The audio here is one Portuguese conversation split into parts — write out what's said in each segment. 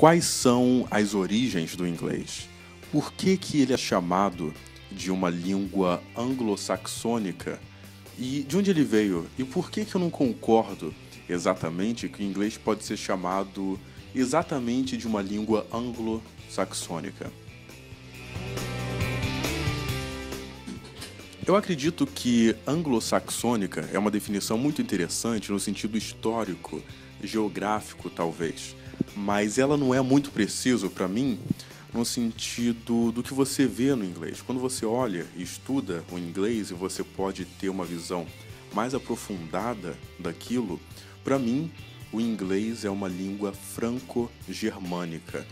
Quais são as origens do inglês? Por que que ele é chamado de uma língua anglo-saxônica? E de onde ele veio? E por que que eu não concordo exatamente que o inglês pode ser chamado exatamente de uma língua anglo-saxônica? Eu acredito que anglo-saxônica é uma definição muito interessante no sentido histórico, geográfico talvez, mas ela não é muito preciso para mim no sentido do que você vê no inglês. Quando você olha e estuda o inglês e você pode ter uma visão mais aprofundada daquilo, para mim o inglês é uma língua franco-germânica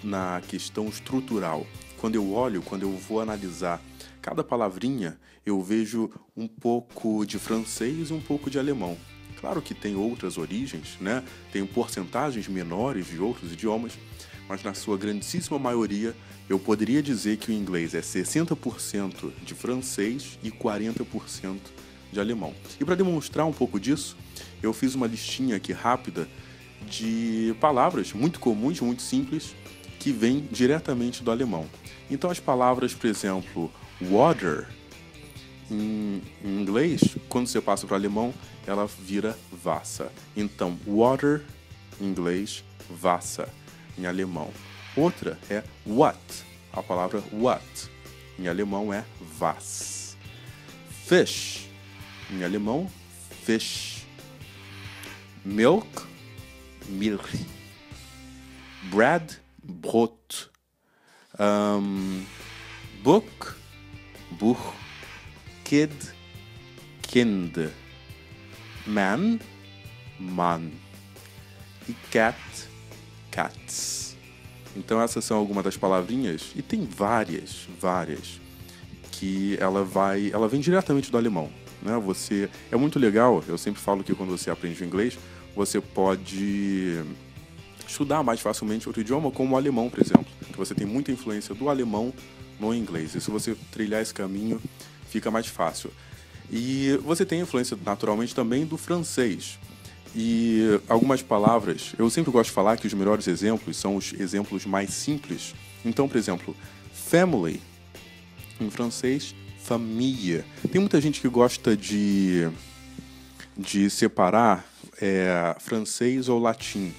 na questão estrutural. Quando eu vou analisar cada palavrinha, eu vejo um pouco de francês e um pouco de alemão. Claro que tem outras origens, né? Tem porcentagens menores de outros idiomas, mas na sua grandíssima maioria, eu poderia dizer que o inglês é 60% de francês e 40% de alemão. E para demonstrar um pouco disso, eu fiz uma listinha aqui rápida de palavras muito comuns, muito simples, que vêm diretamente do alemão. Então as palavras, por exemplo, water, em inglês, quando você passa para o alemão, ela vira Wasser. Então, water, em inglês, Wasser, em alemão. Outra é what, a palavra what, em alemão é was. Fish, em alemão, fish. Milk, Milch. Bread, Brot. Book, Buch. Kid, Kind. Man, Man. E cat, cats. Então essas são algumas das palavrinhas, e tem várias, que ela vem diretamente do alemão, né? É muito legal, eu sempre falo que quando você aprende o inglês, você pode estudar mais facilmente outro idioma, como o alemão, por exemplo, que você tem muita influência do alemão no inglês. E se você trilhar esse caminho, fica mais fácil. E você tem influência, naturalmente, também do francês. E algumas palavras, eu sempre gosto de falar que os melhores exemplos são os exemplos mais simples. Então, por exemplo, family, em francês, famille. Tem muita gente que gosta de separar francês ou latim.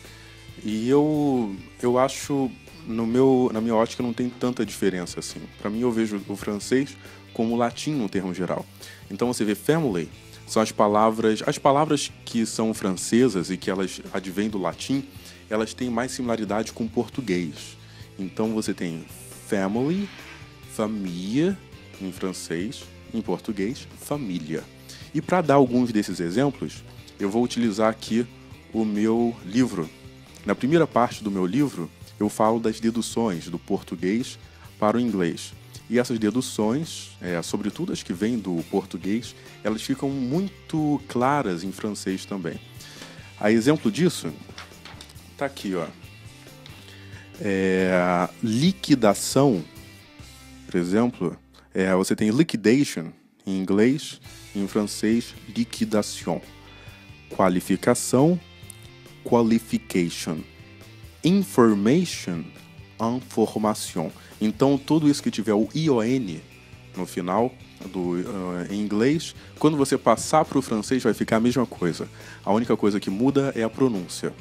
E eu acho, na minha ótica, não tem tanta diferença assim. Para mim, eu vejo o francês como o latim no termo geral. Então você vê family, são as palavras que são francesas e que elas advêm do latim, elas têm mais similaridade com o português. Então você tem family, família em francês, em português, família. E para dar alguns desses exemplos, eu vou utilizar aqui o meu livro. Na primeira parte do meu livro, eu falo das deduções do português para o inglês. E essas deduções, sobretudo as que vêm do português, elas ficam muito claras em francês também. A exemplo disso, tá aqui, ó. Liquidação, por exemplo, você tem liquidation em inglês, em francês, liquidation. Qualificação, qualification. Information, information. Então, tudo isso que tiver o ION no final, em inglês, quando você passar para o francês vai ficar a mesma coisa. A única coisa que muda é a pronúncia,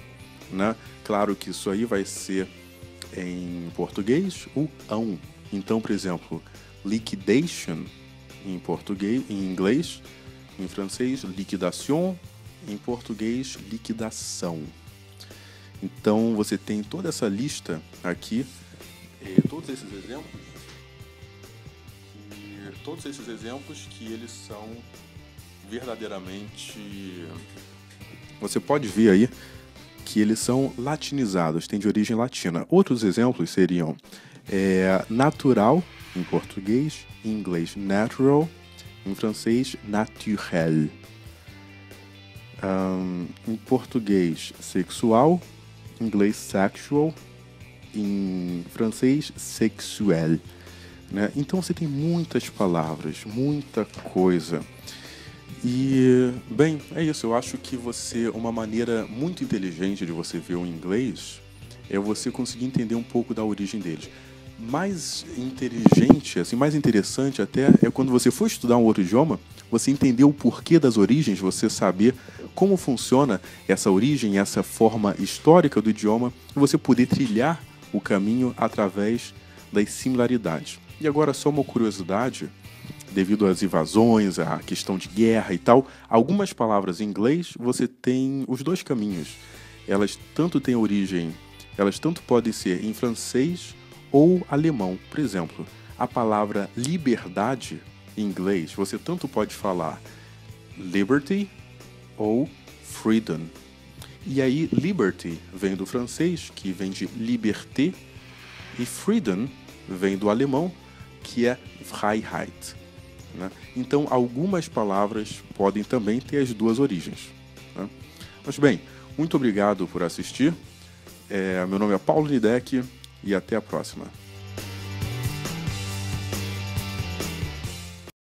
né? Claro que isso aí vai ser em português o ão. Então, por exemplo, liquidation em português, em inglês, em francês, liquidation, em português, liquidação. Então, você tem toda essa lista aqui, todos esses exemplos que eles são verdadeiramente... Você pode ver aí que eles são latinizados, têm de origem latina. Outros exemplos seriam natural, em português, em inglês natural, em francês naturel. Em português, sexual, em inglês sexual, em francês sexuel, né? Então você tem muitas palavras, muita coisa. E, bem, é isso. Eu acho que uma maneira muito inteligente de você ver o inglês é você conseguir entender um pouco da origem deles. Mais inteligente, assim, mais interessante até, é quando você for estudar um outro idioma, você entender o porquê das origens, você saber como funciona essa origem, essa forma histórica do idioma, e você poder trilhar o caminho através das similaridades. E agora, só uma curiosidade, devido às invasões, à questão de guerra e tal, algumas palavras em inglês você tem os dois caminhos. Elas tanto têm origem, elas tanto podem ser em francês ou alemão. Por exemplo, a palavra liberdade em inglês, você tanto pode falar liberty ou freedom. E aí, liberty vem do francês, que vem de liberté, e freedom vem do alemão, que é Freiheit. Né? Então, algumas palavras podem também ter as duas origens. Né? Mas bem, muito obrigado por assistir. Meu nome é Paulo Nidec e até a próxima.